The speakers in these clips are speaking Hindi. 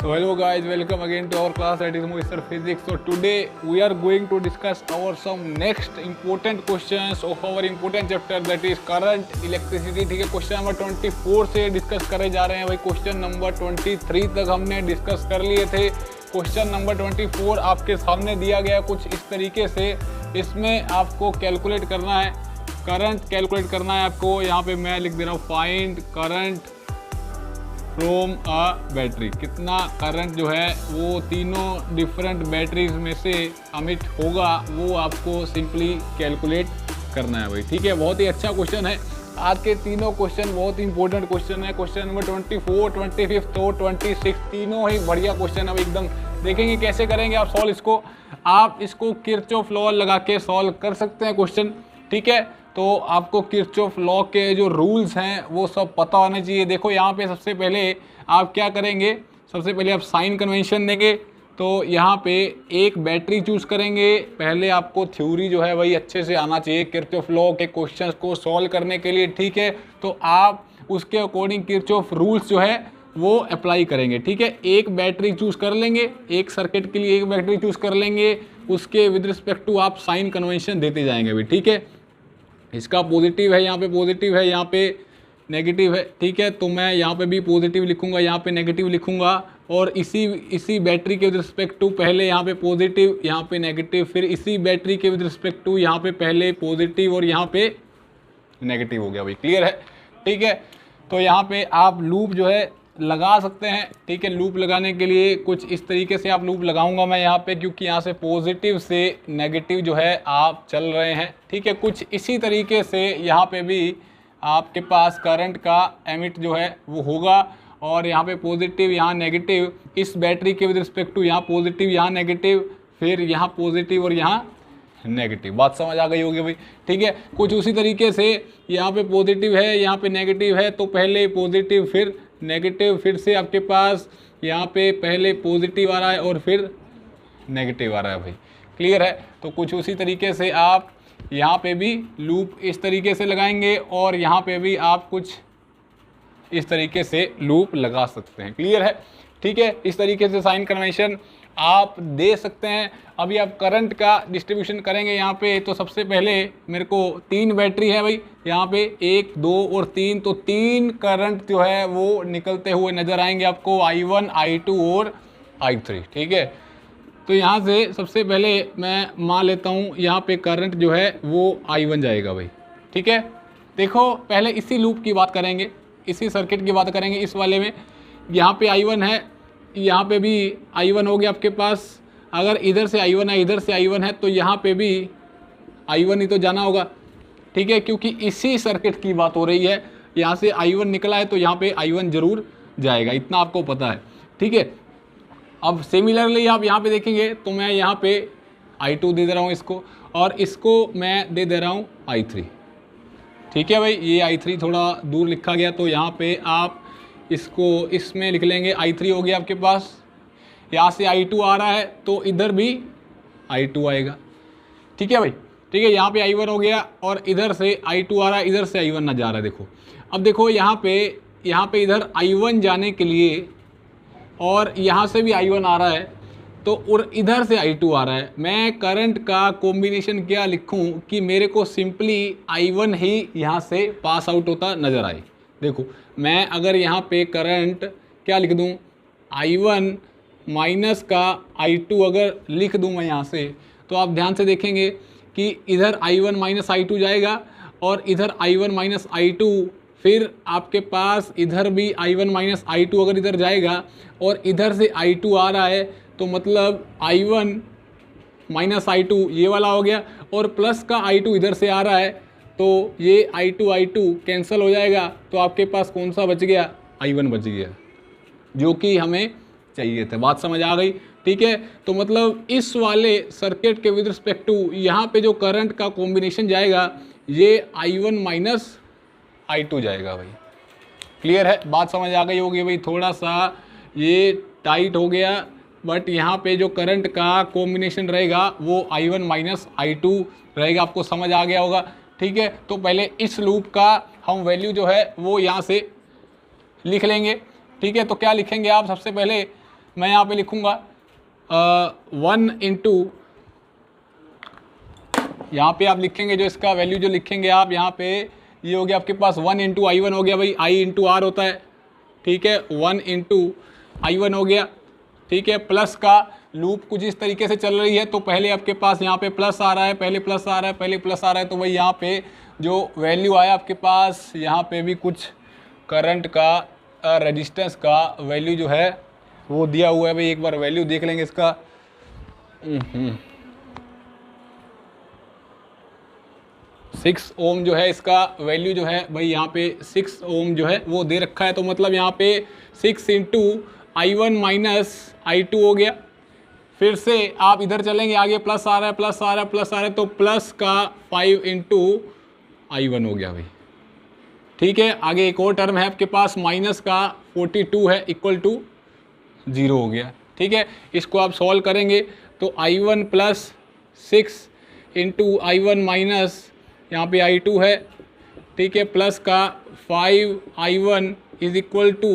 So hello guys, welcome again to our class that is Moisture Physics. So today we are going to discuss our some next important questions of our important chapter that is current electricity. ठीक है, क्वेश्चन नंबर 24 से डिस्कस करे जा रहे हैं भाई. क्वेश्चन नंबर 23 तक हमने डिस्कस कर लिए थे. क्वेश्चन नंबर 24 आपके सामने दिया गया कुछ इस तरीके से. इसमें आपको कैलकुलेट करना है, करंट कैलकुलेट करना है आपको. यहाँ पे मैं लिख दे रहा हूँ find current from a battery. कितना करंट जो है वो तीनों डिफरेंट बैटरीज में से अमिट होगा वो आपको सिंपली कैलकुलेट करना है भाई. ठीक है, बहुत ही अच्छा क्वेश्चन है. आज के तीनों क्वेश्चन बहुत ही इंपॉर्टेंट क्वेश्चन है. क्वेश्चन नंबर 24, 25 और 26 तीनों ही बढ़िया क्वेश्चन है एकदम. देखेंगे कैसे करेंगे आप सॉल्व इसको. आप इसको किरचॉफ लॉ लगा के सॉल्व कर सकते हैं क्वेश्चन. ठीक है, तो आपको किरचॉफ लॉ के जो रूल्स हैं वो सब पता होने चाहिए. देखो यहाँ पे सबसे पहले आप क्या करेंगे, सबसे पहले आप साइन कन्वेंशन देंगे. तो यहाँ पे एक बैटरी चूज़ करेंगे. पहले आपको थ्योरी जो है वही अच्छे से आना चाहिए किरचॉफ लॉ के क्वेश्चंस को सॉल्व करने के लिए. ठीक है, तो आप उसके अकॉर्डिंग किरचॉफ रूल्स जो है वो अप्लाई करेंगे. ठीक है, एक बैटरी चूज़ कर लेंगे, एक सर्किट के लिए एक बैटरी चूज़ कर लेंगे. उसके विद रिस्पेक्ट टू आप साइन कन्वेंशन देते जाएंगे भाई. ठीक है, इसका पॉजिटिव है, यहाँ पे पॉजिटिव है, यहाँ पे नेगेटिव है. ठीक है, तो मैं यहाँ पे भी पॉजिटिव लिखूंगा, यहाँ पे नेगेटिव लिखूंगा. और इसी बैटरी के विद रिस्पेक्ट टू पहले यहाँ पे पॉजिटिव, यहाँ पे नेगेटिव, फिर इसी बैटरी के विद रिस्पेक्ट टू यहाँ पे पहले पॉजिटिव और यहाँ पे नेगेटिव हो गया भाई. क्लियर है. ठीक है, तो यहाँ पे आप लूप जो है लगा सकते हैं. ठीक है, लूप लगाने के लिए कुछ इस तरीके से आप लूप लगाऊंगा मैं यहाँ पे, क्योंकि यहाँ से पॉजिटिव से नेगेटिव जो है आप चल रहे हैं. ठीक है, कुछ इसी तरीके से यहाँ पे भी आपके पास करंट का एमिट जो है वो होगा. और यहाँ पे पॉजिटिव, यहाँ नेगेटिव, इस बैटरी के विद रिस्पेक्ट टू यहाँ पॉजिटिव, यहाँ नेगेटिव, फिर यहाँ पॉजिटिव और यहाँ नेगेटिव. बात समझ आ गई होगी भाई. ठीक है, कुछ उसी तरीके से यहाँ पे पॉजिटिव है, यहाँ पे नेगेटिव है, तो पहले पॉजिटिव फिर नेगेटिव, फिर से आपके पास यहाँ पे पहले पॉजिटिव आ रहा है और फिर नेगेटिव आ रहा है भाई. क्लियर है. तो कुछ उसी तरीके से आप यहाँ पे भी लूप इस तरीके से लगाएंगे और यहाँ पे भी आप कुछ इस तरीके से लूप लगा सकते हैं. क्लियर है. ठीक है, इस तरीके से साइन कन्वेंशन आप दे सकते हैं. अभी आप करंट का डिस्ट्रीब्यूशन करेंगे यहाँ पे. तो सबसे पहले मेरे को 3 बैटरी है भाई, यहाँ पे 1, 2 और 3. तो 3 करंट जो है वो निकलते हुए नज़र आएंगे आपको, I1, I2 और I3. ठीक है, तो यहाँ से सबसे पहले मैं मान लेता हूँ यहाँ पे करंट जो है वो I1 जाएगा भाई. ठीक है, देखो पहले इसी लूप की बात करेंगे, इसी सर्किट की बात करेंगे. इस वाले में यहाँ पे I1 है, यहाँ पे भी I1 हो गया आपके पास. अगर इधर से I1 है, इधर से I1 है, तो यहाँ पे भी I1 ही तो जाना होगा. ठीक है, क्योंकि इसी सर्किट की बात हो रही है. यहाँ से I1 निकला है तो यहाँ पे I1 जरूर जाएगा, इतना आपको पता है. ठीक है, अब सिमिलरली आप यहाँ पे देखेंगे तो मैं यहाँ पे I2 दे रहा हूँ इसको, और इसको मैं दे रहा हूँ I3. ठीक है भाई, ये I3 थोड़ा दूर लिखा गया, तो यहाँ पे आप इसको इसमें लिख लेंगे. I3 हो गया आपके पास. यहाँ से I2 आ रहा है तो इधर भी I2 आएगा. ठीक है भाई. ठीक है, यहाँ पे I1 हो गया और इधर से I2 आ रहा है, इधर से I1 ना जा रहा है. देखो, अब देखो यहाँ पे इधर I1 जाने के लिए और यहाँ से भी I1 आ रहा है, तो और इधर से I2 आ रहा है. मैं करंट का कॉम्बिनेशन क्या लिखूं कि मेरे को सिंपली I1 ही यहाँ से पास आउट होता नज़र आए. देखो, मैं अगर यहाँ पे करंट क्या लिख दूँ, I1 माइनस का I2 अगर लिख दूँ मैं यहाँ से, तो आप ध्यान से देखेंगे कि इधर I1 माइनस I2 जाएगा और इधर I1 माइनस I2, फिर आपके पास इधर भी I1 माइनस I2 अगर इधर जाएगा और इधर से I2 आ रहा है, तो मतलब I1 माइनस I2 ये वाला हो गया, और प्लस का I2 इधर से आ रहा है, तो ये I2 कैंसिल हो जाएगा. तो आपके पास कौन सा बच गया, I1 बच गया, जो कि हमें चाहिए था. बात समझ आ गई. ठीक है, तो मतलब इस वाले सर्किट के विद रिस्पेक्ट टू यहाँ पे जो करंट का कॉम्बिनेशन जाएगा ये I1 माइनस I2 जाएगा भाई. क्लियर है. बात समझ आ गई होगी भाई. थोड़ा सा ये टाइट हो गया, बट यहाँ पे जो करंट का कॉम्बिनेशन रहेगा वो I1 माइनस I2 रहेगा. आपको समझ आ गया होगा. ठीक है, तो पहले इस लूप का हम वैल्यू जो है वो यहाँ से लिख लेंगे. ठीक है, तो क्या लिखेंगे आप, सबसे पहले मैं यहाँ पे लिखूँगा 1 इंटू, यहाँ पे आप लिखेंगे जो इसका वैल्यू जो लिखेंगे आप यहाँ पे, ये हो गया आपके पास 1 इंटू I1 हो गया भाई, I इंटू आर होता है, ठीक है, 1 इंटू I1 हो गया, ठीक है। प्लस का लूप कुछ इस तरीके से चल रही है, तो पहले आपके पास यहाँ पे प्लस आ रहा है, पहले प्लस आ रहा है, पहले प्लस आ रहा है, तो भाई यहाँ पे जो वैल्यू आया आपके पास, यहाँ पे भी कुछ करंट का रेजिस्टेंस का वैल्यू जो है वो दिया हुआ है भाई। एक बार वैल्यू देख लेंगे इसका। 6 ओम जो है इसका वैल्यू जो है भाई, यहाँ पे 6 ओम जो है वो दे रखा है, तो मतलब यहाँ पे 6 इंटू I1 माइनस I2 हो गया। फिर से आप इधर चलेंगे आगे, प्लस आ रहा है, प्लस आ रहा है, प्लस आ रहा है, तो प्लस का 5 इंटू I1 हो गया भाई, ठीक है। आगे एक और टर्म है आपके पास, माइनस का 42 है, इक्वल टू 0 हो गया, ठीक है। इसको आप सॉल्व करेंगे तो I1 plus 6 into I1 minus यहाँ पे I2 है, ठीक है, प्लस का 5I1 इज इक्वल टू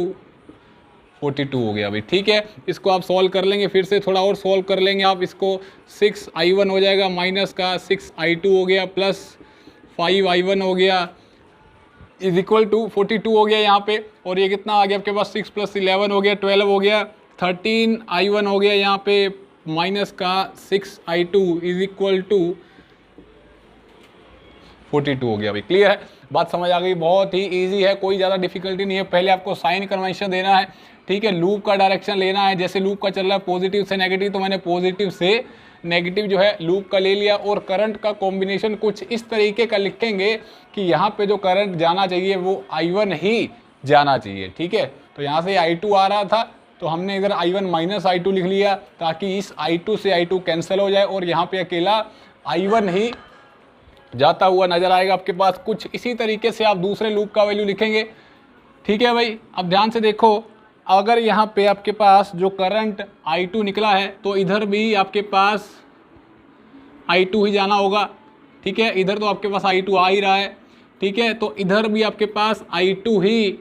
42 हो गया भाई, ठीक है। इसको आप सॉल्व कर लेंगे, फिर से थोड़ा और सॉल्व कर लेंगे आप इसको, 6I1 हो जाएगा, माइनस का 6I2 हो गया, प्लस 5I1 हो गया, इज इक्वल टू 42 हो गया यहाँ पे। और ये कितना आ गया आपके पास, 6 प्लस 11 हो गया, 12 हो गया, 13I1 हो गया यहाँ पे, माइनस का 6I2 इज इक्वल टू 42 हो गया भाई। क्लियर है, बात समझ आ गई। बहुत ही इजी है, कोई ज़्यादा डिफिकल्टी नहीं है। पहले आपको साइन कन्वेंशन देना है, ठीक है, लूप का डायरेक्शन लेना है। जैसे लूप का चल रहा है पॉजिटिव से नेगेटिव, तो मैंने पॉजिटिव से नेगेटिव जो है लूप का ले लिया। और करंट का कॉम्बिनेशन कुछ इस तरीके का लिखेंगे कि यहाँ पे जो करंट जाना चाहिए वो I1 ही जाना चाहिए, ठीक है। तो यहाँ से I2 आ रहा था, तो हमने इधर I1 माइनस I2 लिख लिया, ताकि इस I2 से I2 कैंसिल हो जाए और यहाँ पे अकेला I1 ही जाता हुआ नजर आएगा आपके पास। कुछ इसी तरीके से आप दूसरे लूप का वैल्यू लिखेंगे, ठीक है भाई। अब ध्यान से देखो, अगर यहाँ पे आपके पास जो करंट I2 निकला है, तो इधर भी आपके पास I2 ही जाना होगा, ठीक है। इधर तो आपके पास I2 आ ही रहा है, ठीक है, तो इधर भी आपके पास I2 ही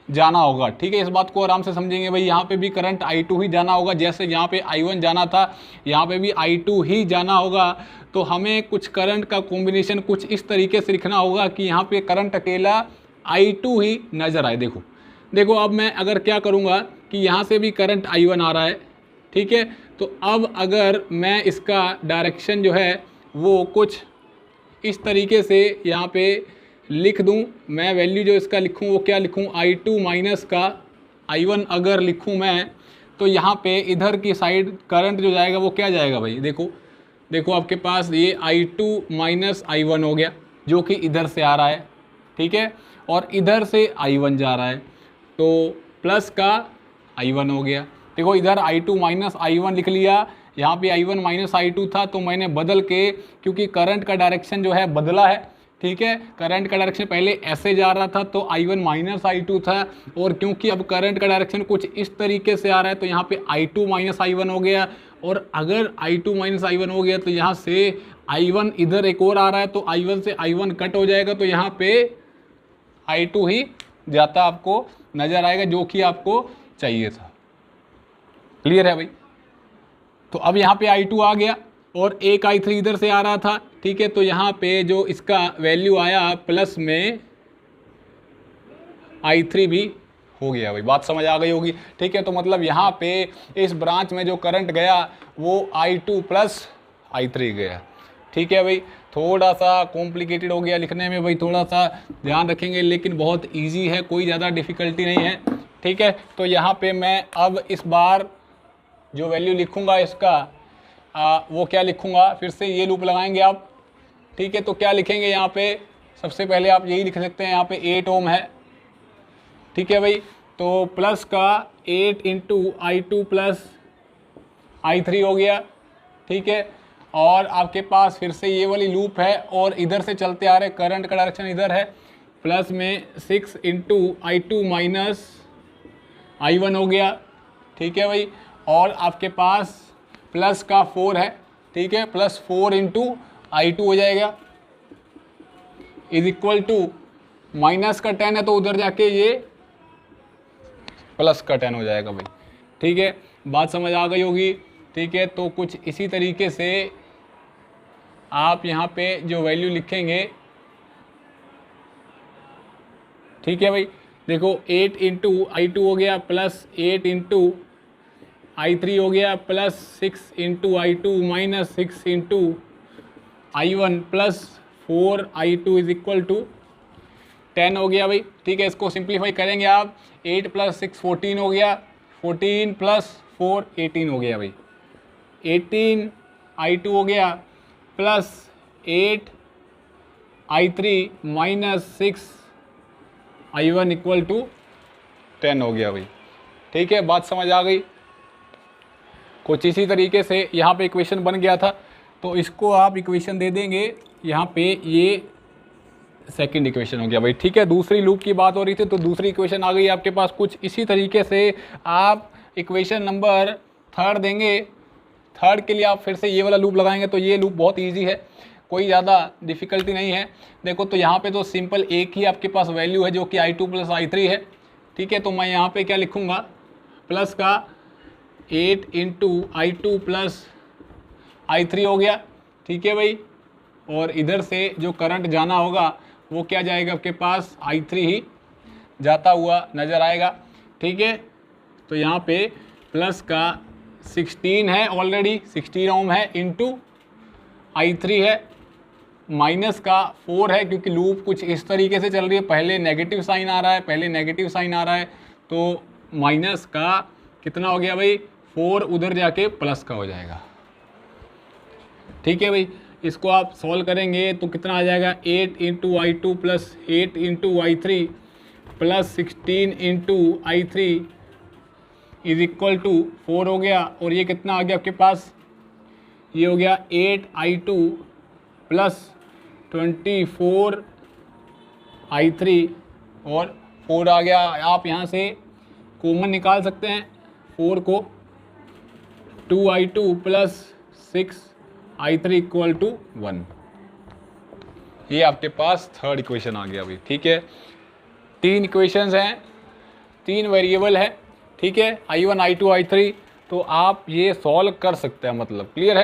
जाना होगा, ठीक है। इस बात को आराम से समझेंगे भाई, यहाँ पे भी करंट I2 ही जाना होगा। जैसे यहाँ पे I1 जाना था, यहाँ पे भी I2 ही जाना होगा। तो हमें कुछ करंट का कॉम्बिनेशन कुछ इस तरीके से लिखना होगा कि यहाँ पे करंट अकेला I2 ही नज़र आए। देखो देखो, अब मैं अगर क्या करूँगा कि यहाँ से भी करंट I1 आ रहा है, ठीक है। तो अब अगर मैं इसका डायरेक्शन जो है वो कुछ इस तरीके से यहाँ पे लिख दूँ, मैं वैल्यू जो इसका लिखूँ वो क्या लिखूँ, I2 माइनस का I1 अगर लिखूँ मैं, तो यहाँ पे इधर की साइड करंट जो जाएगा वो क्या जाएगा भाई। देखो देखो, आपके पास ये I2 माइनस I1 हो गया, जो कि इधर से आ रहा है, ठीक है, और इधर से I1 जा रहा है, तो प्लस का I1 हो गया। देखो इधर I2 माइनस I1 लिख लिया, यहाँ पे I1 माइनस I2 था, तो मैंने बदल के, क्योंकि करंट का डायरेक्शन जो है बदला है, ठीक है। करंट का डायरेक्शन पहले ऐसे जा रहा था, तो I1 माइनस I2 था, और क्योंकि अब करंट का डायरेक्शन कुछ इस तरीके से आ रहा है, तो यहाँ पे I2 माइनस I1 हो गया। और अगर I2 माइनस I1 हो गया, तो यहाँ से I1 इधर एक और आ रहा है, तो I1 से I1 कट हो जाएगा, तो यहाँ पे I2 ही जाता आपको नज़र आएगा, जो कि आपको चाहिए था। क्लियर है भाई। तो अब यहाँ पे I2 आ गया और एक I3 इधर से आ रहा था, ठीक है। तो यहाँ पे जो इसका वैल्यू आया प्लस में I3 भी हो गया भाई। बात समझ आ गई होगी, ठीक है। तो मतलब यहाँ पे इस ब्रांच में जो करंट गया वो I2 प्लस I3 गया, ठीक है भाई। थोड़ा सा कॉम्प्लिकेटेड हो गया लिखने में भाई, थोड़ा सा ध्यान रखेंगे, लेकिन बहुत इजी है, कोई ज़्यादा डिफ़िकल्टी नहीं है, ठीक है। तो यहाँ पे मैं अब इस बार जो वैल्यू लिखूँगा इसका वो क्या लिखूँगा, फिर से ये लूप लगाएंगे आप, ठीक है। तो क्या लिखेंगे यहाँ पे, सबसे पहले आप यही लिख सकते हैं, यहाँ पे 8 ओम है, ठीक है भाई। तो प्लस का 8 इंटू I2 प्लस I3 हो गया, ठीक है। और आपके पास फिर से ये वाली लूप है, और इधर से चलते आ रहे, करंट का डायरेक्शन इधर है, प्लस में 6 इंटू I2 माइनस I1 हो गया, ठीक है भाई। और आपके पास प्लस का 4 है, ठीक है, प्लस 4 इंटू I2 हो जाएगा, इज इक्वल टू माइनस का 10 है, तो उधर जाके ये प्लस का 10 हो जाएगा भाई। ठीक है, बात समझ आ गई होगी। ठीक है, तो कुछ इसी तरीके से आप यहाँ पे जो वैल्यू लिखेंगे, ठीक है भाई, देखो 8 इंटू I2 हो गया प्लस 8 इंटू I3 हो गया plus 6 into I2 minus 6 into I1 plus 4I2 is equal to 10 हो गया भाई। ठीक है, इसको सिंप्लीफाई करेंगे आप, 8 प्लस 6 14 हो गया, 14 प्लस 4 18 हो गया भाई, 18 I2 हो गया plus 8 I3 minus 6 I1 equal to 10 हो गया भाई। ठीक है, बात समझ आ गई। कुछ इसी तरीके से यहाँ पे इक्वेशन बन गया था, तो इसको आप इक्वेशन दे देंगे यहाँ पे, ये सेकंड इक्वेशन हो गया भाई। ठीक है, दूसरी लूप की बात हो रही थी, तो दूसरी इक्वेशन आ गई आपके पास। कुछ इसी तरीके से आप इक्वेशन नंबर थर्ड देंगे। थर्ड के लिए आप फिर से ये वाला लूप लगाएंगे, तो ये लूप बहुत ईजी है, कोई ज़्यादा डिफ़िकल्टी नहीं है। देखो तो यहाँ पे तो सिंपल एक ही आपके पास वैल्यू है जो कि I2 प्लस I3 है। ठीक है, तो मैं यहाँ पे क्या लिखूँगा, प्लस का 8 इंटू I2 प्लस I3 हो गया। ठीक है भाई, और इधर से जो करंट जाना होगा वो क्या जाएगा आपके पास, I3 ही जाता हुआ नज़र आएगा। ठीक है, तो यहाँ पे प्लस का 16 है, ऑलरेडी 16 ओम है, इंटू I3 है, माइनस का 4 है, क्योंकि लूप कुछ इस तरीके से चल रही है, पहले नेगेटिव साइन आ रहा है, पहले नेगेटिव साइन आ रहा है, तो माइनस का कितना हो गया भाई, 4 उधर जाके प्लस का हो जाएगा। ठीक है भाई, इसको आप सॉल्व करेंगे तो कितना आ जाएगा, 8 into I2 plus 8 into I3 plus 16 into I3 is equal to 4 हो गया, और ये कितना आ गया आपके पास, ये हो गया 8I2 प्लस 24 I3 और 4 आ गया। आप यहाँ से कॉमन निकाल सकते हैं 4 को, 2I2 plus 6I3 equal to 1। ये आपके पास थर्ड इक्वेशन आ गया भाई। ठीक है, 3 इक्वेशंस हैं, 3 वेरिएबल है। ठीक है, I1 I2 I3, तो आप ये सॉल्व कर सकते हैं, मतलब क्लियर है।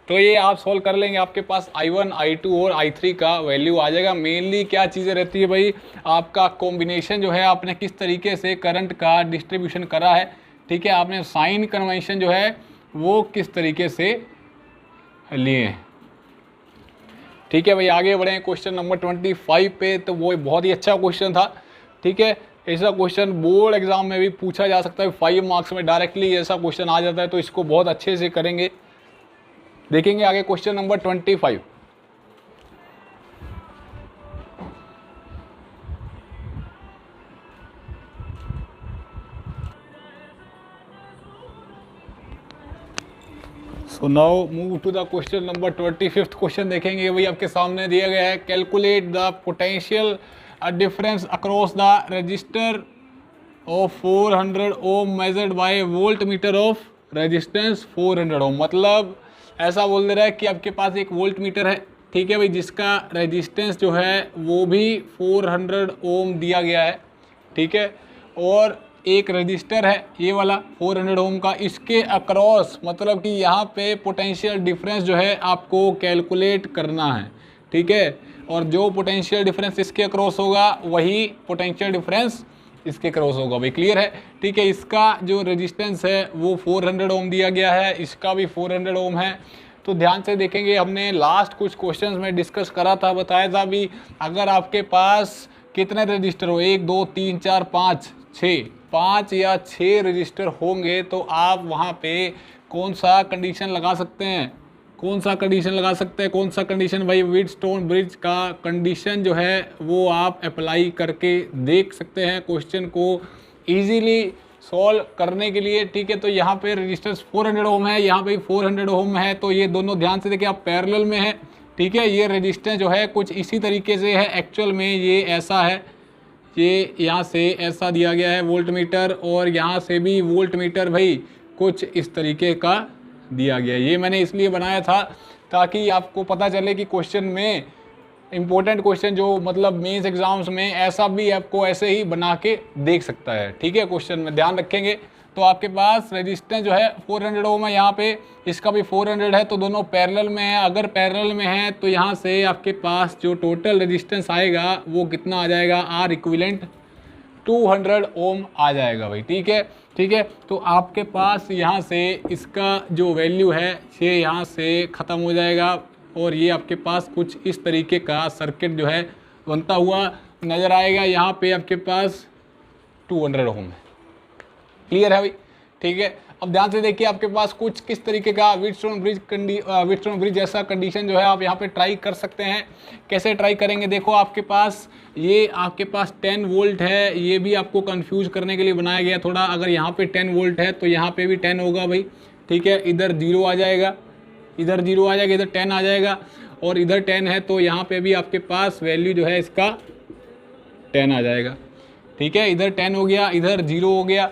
तो ये आप सॉल्व कर लेंगे, आपके पास I1 I2 और I3 का वैल्यू आ जाएगा। मेनली क्या चीज़ें रहती है भाई, आपका कॉम्बिनेशन जो है, आपने किस तरीके से करंट का डिस्ट्रीब्यूशन करा है। ठीक है, आपने साइन कन्वेंशन जो है वो किस तरीके से लिए हैं। ठीक है भाई, आगे बढ़े क्वेश्चन नंबर 25 पे, तो वो बहुत ही अच्छा क्वेश्चन था। ठीक है, ऐसा क्वेश्चन बोर्ड एग्जाम में भी पूछा जा सकता है, 5 मार्क्स में डायरेक्टली ऐसा क्वेश्चन आ जाता है, तो इसको बहुत अच्छे से करेंगे। देखेंगे आगे question number 25। So now move to the question number 25th question देखेंगे भाई, आपके सामने दिया गया है, calculate the potential difference across the resistor of 400 ohm measured by volt meter of resistance 400 ohm. मतलब ऐसा बोल दे रहा है कि आपके पास एक वोल्ट मीटर है, ठीक है भाई, जिसका रेजिस्टेंस जो है वो भी 400 ओम दिया गया है। ठीक है, और एक रजिस्टर है ये वाला 400 ओम का, इसके अक्रॉस मतलब कि यहाँ पे पोटेंशियल डिफरेंस जो है आपको कैलकुलेट करना है। ठीक है, और जो पोटेंशियल डिफरेंस इसके अक्रॉस होगा वही पोटेंशियल डिफरेंस इसके क्रॉस होगा भाई। क्लियर है। ठीक है, इसका जो रेजिस्टेंस है वो 400 ओम दिया गया है, इसका भी 400 ओम है। तो ध्यान से देखेंगे, हमने लास्ट कुछ क्वेश्चंस में डिस्कस करा था, बताया था भी, अगर आपके पास कितने रजिस्टर हो, 1 2 3 4 5 6, 5 या 6 रजिस्टर होंगे, तो आप वहाँ पे कौन सा कंडीशन लगा सकते हैं, कौन सा कंडीशन लगा सकते हैं, कौन सा कंडीशन भाई, व्हीटस्टोन ब्रिज का कंडीशन जो है वो आप अप्लाई करके देख सकते हैं क्वेश्चन को इजीली सॉल्व करने के लिए। ठीक है, तो यहाँ पे रेजिस्टेंस 400 ओम है, यहाँ पे 400 ओम है, तो ये दोनों ध्यान से देखिए आप पैरेलल में है। ठीक है, ये रेजिस्टेंस जो है कुछ इसी तरीके से है, एक्चुअल में ये ऐसा है, ये यहाँ से ऐसा दिया गया है वोल्ट मीटर, और यहाँ से भी वोल्ट मीटर भाई कुछ इस तरीके का दिया गया। ये मैंने इसलिए बनाया था ताकि आपको पता चले कि क्वेश्चन में इम्पोर्टेंट क्वेश्चन जो मतलब मेंस एग्जाम्स में ऐसा भी आपको ऐसे ही बना के देख सकता है। ठीक है, क्वेश्चन में ध्यान रखेंगे। तो आपके पास रेजिस्टेंस जो है 400 ओम है, यहाँ पे इसका भी 400 है, तो दोनों पैरेलल में है। अगर पैरेलल में है तो यहाँ से आपके पास जो टोटल रेजिस्टेंस आएगा वो कितना आ जाएगा, आर इक्विवेलेंट 200 ओम आ जाएगा भाई। ठीक है, ठीक है। तो आपके पास यहाँ से इसका जो वैल्यू है ये यहाँ से ख़त्म हो जाएगा और ये आपके पास कुछ इस तरीके का सर्किट जो है बनता हुआ नज़र आएगा। यहाँ पे आपके पास 200 ओम है। क्लियर है भाई? ठीक है। अब ध्यान से देखिए आपके पास कुछ किस तरीके का व्हीटस्टोन ब्रिज जैसा कंडीशन जो है आप यहाँ पे ट्राई कर सकते हैं। कैसे ट्राई करेंगे, देखो आपके पास ये आपके पास 10 वोल्ट है, ये भी आपको कंफ्यूज करने के लिए बनाया गया थोड़ा। अगर यहाँ पे 10 वोल्ट है तो यहाँ पे भी 10 होगा भाई। ठीक है, इधर 0 आ जाएगा, इधर 0 आ जाएगा, इधर 10 आ जाएगा और इधर 10 है तो यहाँ पे भी आपके पास वैल्यू जो है इसका 10 आ जाएगा। ठीक है, इधर 10 हो गया, इधर 0 हो गया।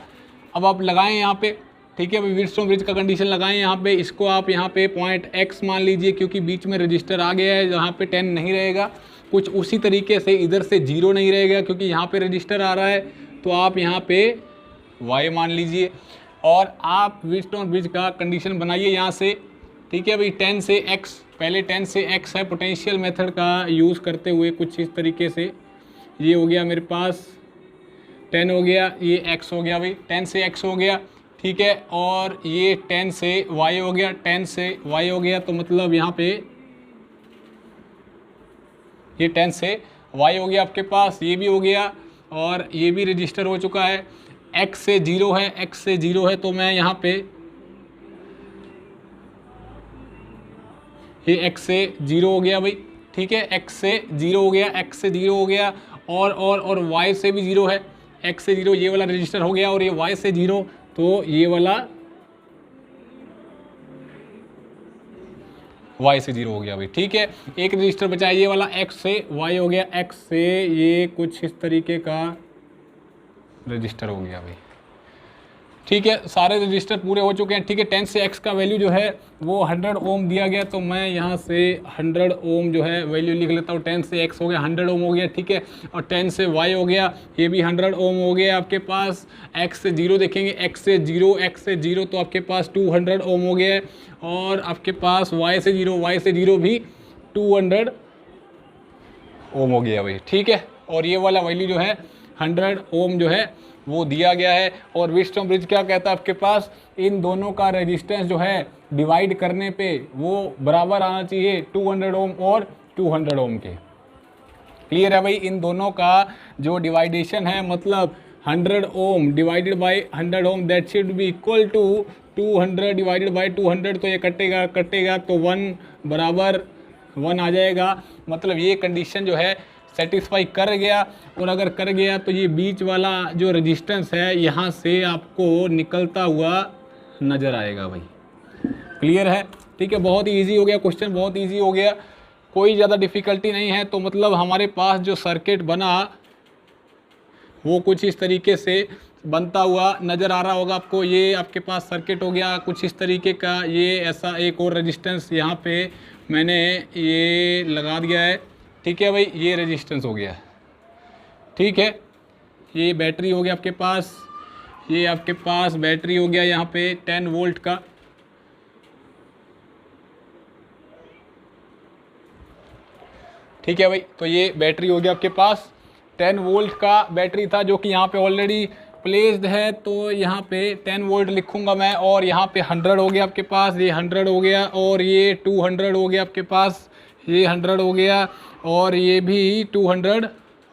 अब आप लगाएं यहाँ पे, ठीक है, व्हीटस्टोन ब्रिज का कंडीशन लगाएं यहाँ पे। इसको आप यहाँ पे पॉइंट x मान लीजिए क्योंकि बीच में रजिस्टर आ गया है, यहाँ पे 10 नहीं रहेगा। कुछ उसी तरीके से इधर से 0 नहीं रहेगा क्योंकि यहाँ पे रजिस्टर आ रहा है, तो आप यहाँ पे y मान लीजिए और आप व्हीटस्टोन ब्रिज का कंडीशन बनाइए यहाँ से। ठीक है भाई, 10 से x, पहले 10 से x है, पोटेंशियल मेथड का यूज़ करते हुए कुछ इस तरीके से। ये हो गया मेरे पास 10 हो गया, ये x हो गया भाई, 10 से x हो गया। ठीक है, और ये 10 से y हो गया, 10 से y हो गया, तो मतलब यहाँ पे ये 10 से y हो गया आपके पास, ये भी हो गया और ये भी रजिस्टर हो चुका है। x से 0 है, x से 0 है, तो मैं यहाँ पे ये x से 0 हो गया भाई। ठीक है, x से 0 हो गया, x से 0 हो गया और y से भी 0 है, x से 0 ये वाला रजिस्टर हो गया और ये y से 0 तो ये वाला y से 0 हो गया भाई। ठीक है, एक रजिस्टर बचा है, ये वाला x से y हो गया, x से ये कुछ इस तरीके का रजिस्टर हो गया भाई। ठीक है, सारे रजिस्टर पूरे हो चुके हैं। ठीक है, 10 से x का वैल्यू जो है वो 100 ओम दिया गया, तो मैं यहाँ से 100 ओम जो है वैल्यू लिख लेता हूँ। 10 से x हो गया 100 ओम हो गया। ठीक है, और 10 से y हो गया, ये भी 100 ओम हो गया आपके पास। x से 0 देखेंगे, x से 0 तो आपके पास 200 ओम हो गया है और आपके पास y से 0 भी 200 ओम हो गया भाई। ठीक है, और ये वाला वैल्यू जो है 100 ओम जो है वो दिया गया है। और व्हीटस्टोन ब्रिज क्या कहता है आपके पास, इन दोनों का रेजिस्टेंस जो है डिवाइड करने पे वो बराबर आना चाहिए 200 ओम और 200 ओम के। क्लियर है भाई? इन दोनों का जो डिवाइडेशन है, मतलब 100 ohm divided by 100 ohm, that should be equal to 200 divided by 200, तो ये कटेगा तो 1 बराबर 1 आ जाएगा। मतलब ये कंडीशन जो है सेटिस्फाई कर गया, और अगर कर गया तो ये बीच वाला जो रेजिस्टेंस है यहाँ से आपको निकलता हुआ नज़र आएगा भाई। क्लियर है? ठीक है, बहुत ही ईजी हो गया क्वेश्चन, बहुत ईजी हो गया, कोई ज़्यादा डिफ़िकल्टी नहीं है। तो मतलब हमारे पास जो सर्किट बना वो कुछ इस तरीके से बनता हुआ नज़र आ रहा होगा आपको। ये आपके पास सर्किट हो गया कुछ इस तरीके का। ये ऐसा एक और रेजिस्टेंस यहाँ पे मैंने ये लगा दिया है। ठीक है भाई, ये रेजिस्टेंस हो गया। ठीक है, ये बैटरी हो गया आपके पास, ये आपके पास बैटरी हो गया यहाँ पे 10 वोल्ट का। ठीक है भाई, तो ये बैटरी हो गया आपके पास 10 वोल्ट का बैटरी था, जो कि यहाँ पे ऑलरेडी प्लेस्ड है। तो यहाँ पे 10 वोल्ट लिखूंगा मैं, और यहाँ पे 100 हो गया आपके पास, ये 100 हो गया, और ये 200 हो गया आपके पास, ये 100 हो गया, और ये भी 200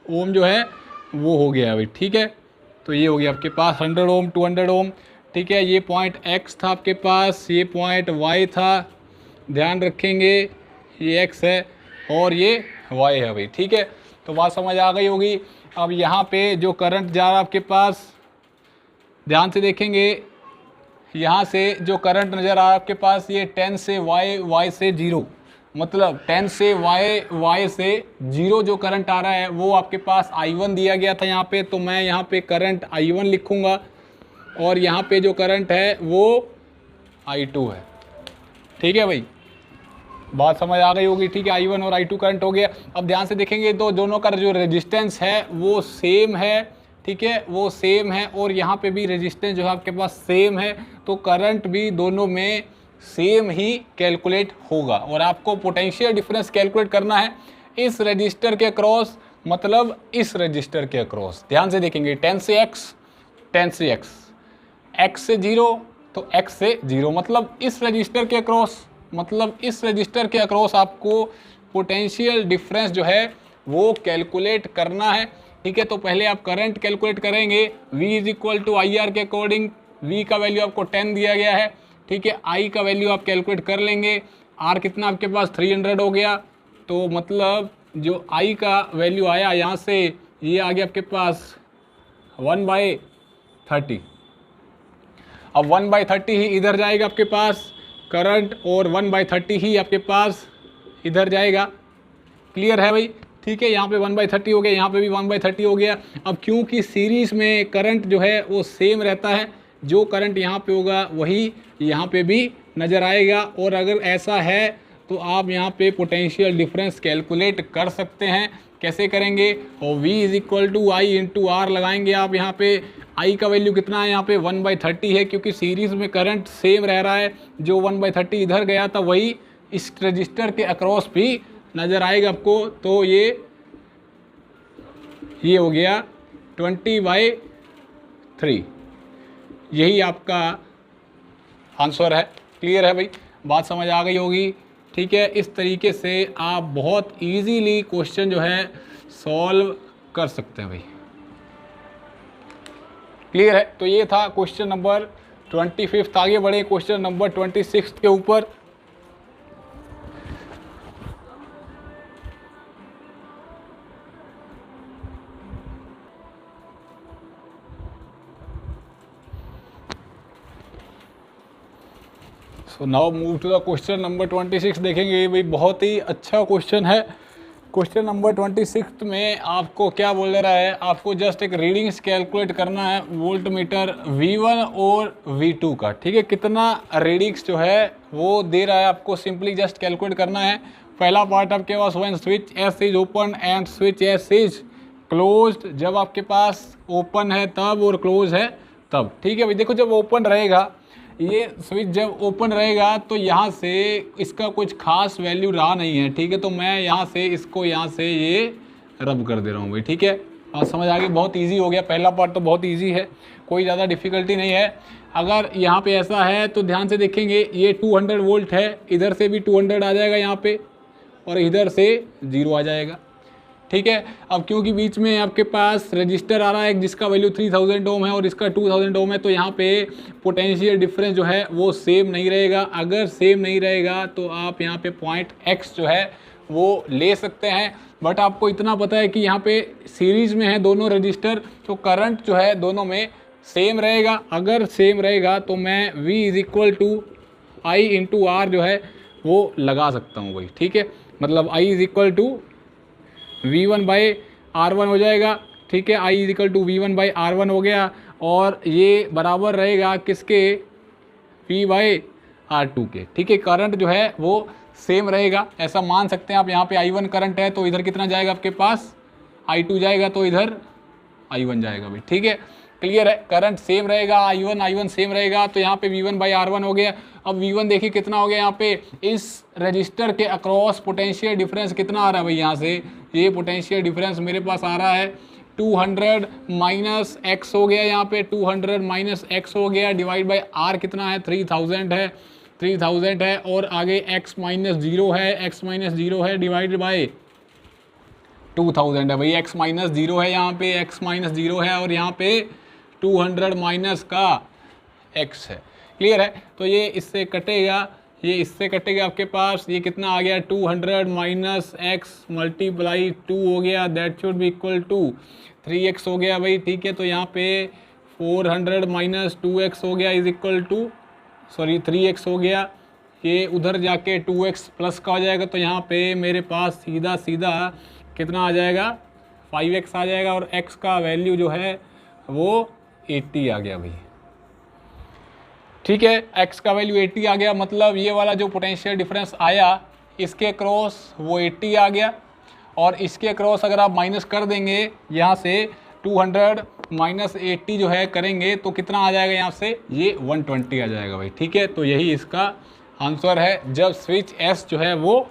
ओम जो है वो हो गया भाई। ठीक है, तो ये हो गया आपके पास 100 ओम 200 ओम। ठीक है, ये पॉइंट x था आपके पास, ये पॉइंट y था, ध्यान रखेंगे ये x है और ये y है भाई। ठीक है, तो बात समझ आ गई होगी। अब यहाँ पे जो करंट जा रहा है आपके पास, ध्यान से देखेंगे, यहाँ से जो करंट नज़र आ रहा है आपके पास, ये 10 से y से 0, मतलब 10 से y से 0 जो करंट आ रहा है वो आपके पास I1 दिया गया था यहाँ पे। तो मैं यहाँ पे करंट I1 लिखूँगा, और यहाँ पे जो करंट है वो I2 है। ठीक है भाई, बात समझ आ गई होगी। ठीक है, I1 और I2 करंट हो गया। अब ध्यान से देखेंगे तो दोनों का जो रेजिस्टेंस है वो सेम है। ठीक है वो सेम है, और यहाँ पे भी रेजिस्टेंस जो है आपके पास सेम है, तो करंट भी दोनों में सेम ही कैलकुलेट होगा। और आपको पोटेंशियल डिफरेंस कैलकुलेट करना है इस रजिस्टर के अक्रॉस, मतलब इस रजिस्टर के अक्रॉस। ध्यान से देखेंगे 10 से x, 10 से x, x से 0 तो x से 0, मतलब इस रजिस्टर के अक्रॉस, मतलब इस रजिस्टर के अक्रॉस आपको पोटेंशियल डिफरेंस जो है वो कैलकुलेट करना है। ठीक है, तो पहले आप करंट कैलकुलेट करेंगे V is equal to I R के अकॉर्डिंग। V का वैल्यू आपको 10 दिया गया है, ठीक है। I का वैल्यू आप कैलकुलेट कर लेंगे, R कितना आपके पास 300 हो गया, तो मतलब जो I का वैल्यू आया यहाँ से ये आ गया आपके पास 1/30। अब 1/30 ही इधर जाएगा आपके पास करंट, और 1/30 ही आपके पास इधर जाएगा। क्लियर है भाई? ठीक है, यहाँ पे 1/30 हो गया, यहाँ पे भी 1/30 हो गया। अब क्योंकि सीरीज़ में करंट जो है वो सेम रहता है, जो करंट यहाँ पे होगा वही यहाँ पे भी नज़र आएगा। और अगर ऐसा है तो आप यहाँ पे पोटेंशियल डिफरेंस कैलकुलेट कर सकते हैं। कैसे करेंगे? और V is equal to I into R लगाएंगे आप। यहाँ पे I का वैल्यू कितना है? यहाँ पे 1/30 है, क्योंकि सीरीज़ में करंट सेम रह रहा है। जो 1/30 इधर गया था वही इस रजिस्टर के अक्रॉस भी नज़र आएगा आपको। तो ये हो गया 20/3, यही आपका आंसर है। क्लियर है भाई? बात समझ आ गई होगी। ठीक है, इस तरीके से आप बहुत इजीली क्वेश्चन जो है सॉल्व कर सकते हैं भाई। क्लियर है? तो ये था क्वेश्चन नंबर 25। आगे बढ़े क्वेश्चन नंबर 26 के ऊपर। So now move to the question number 26। देखेंगे भाई, बहुत ही अच्छा क्वेश्चन है। क्वेश्चन नंबर 26 में आपको क्या बोल रहा है? आपको जस्ट एक रीडिंग्स कैलकुलेट करना है वोल्ट मीटर V1 और V2 का। ठीक है, कितना रीडिंग्स जो है वो दे रहा है आपको, सिंपली जस्ट कैलकुलेट करना है। पहला पार्ट आपके पास when switch S is open and switch S is closed, जब आपके पास ओपन है तब और क्लोज है तब। ठीक है भाई, देखो जब ओपन रहेगा, ये स्विच जब ओपन रहेगा तो यहाँ से इसका कुछ खास वैल्यू रहा नहीं है। ठीक है, तो मैं यहाँ से इसको यहाँ से ये रब कर दे रहा हूँ भाई। ठीक है, और समझ आ गई? बहुत इजी हो गया। पहला पार्ट तो बहुत इजी है, कोई ज़्यादा डिफ़िकल्टी नहीं है। अगर यहाँ पे ऐसा है तो ध्यान से देखेंगे, ये 200 वोल्ट है, इधर से भी 200 आ जाएगा यहाँ पे, और इधर से 0 आ जाएगा। ठीक है, अब क्योंकि बीच में आपके पास रजिस्टर आ रहा है जिसका वैल्यू 3000 ओम है और इसका 2000 ओम है, तो यहाँ पे पोटेंशियल डिफरेंस जो है वो सेम नहीं रहेगा। अगर सेम नहीं रहेगा तो आप यहाँ पे पॉइंट x जो है वो ले सकते हैं। बट आपको इतना पता है कि यहाँ पे सीरीज में है दोनों रजिस्टर, तो करंट जो है दोनों में सेम रहेगा। अगर सेम रहेगा तो मैं V is equal to I into R जो है वो लगा सकता हूँ भाई। ठीक है, मतलब I is equal to V1/R1 हो जाएगा। ठीक है, I is equal to V1/R1 हो गया, और ये बराबर रहेगा किसके? V/R2 के। ठीक है, करंट जो है वो सेम रहेगा, ऐसा मान सकते हैं आप। यहाँ पे I1 करंट है तो इधर कितना जाएगा आपके पास? I2 जाएगा, तो इधर I1 जाएगा भाई। ठीक है, क्लियर है? करंट सेम रहेगा, I1 सेम रहेगा, तो यहाँ पे V1/R1 हो गया। अब V1 देखिए कितना हो गया यहाँ पे, इस रजिस्टर के अक्रॉस पोटेंशियल डिफरेंस कितना आ रहा है भाई? यहाँ से ये पोटेंशियल डिफरेंस मेरे पास आ रहा है 200 माइनस एक्स हो गया, यहाँ पे 200 माइनस एक्स हो गया, डिवाइड बाई आर कितना है? 3000 है, और आगे x माइनस 0 है, डिवाइड बाई 2000 है भाई। x माइनस 0 है, यहाँ पे x माइनस 0 है, और यहाँ पे 200 माइनस का x है। क्लियर है? तो ये इससे कटेगा, ये इससे कटेगा आपके पास, ये कितना आ गया? 200 माइनस एक्स मल्टीप्लाई 2 हो गया, that should be equal to 3x हो गया भाई। ठीक है, तो यहाँ पे 400 माइनस 2x हो गया इज इक्वल टू 3x हो गया। ये उधर जाके 2x प्लस का हो जाएगा, तो यहाँ पे मेरे पास सीधा सीधा कितना आ जाएगा? 5x आ जाएगा, और x का वैल्यू जो है वो 80 आ गया भाई। ठीक है, x का वैल्यू 80 आ गया, मतलब ये वाला जो पोटेंशियल डिफरेंस आया इसके क्रॉस वो 80 आ गया, और इसके क्रॉस अगर आप माइनस कर देंगे यहाँ से 200 माइनस 80 जो है करेंगे तो कितना आ जाएगा यहाँ से, ये 120 आ जाएगा भाई। ठीक है, तो यही इसका आंसर है जब स्विच एस जो है वो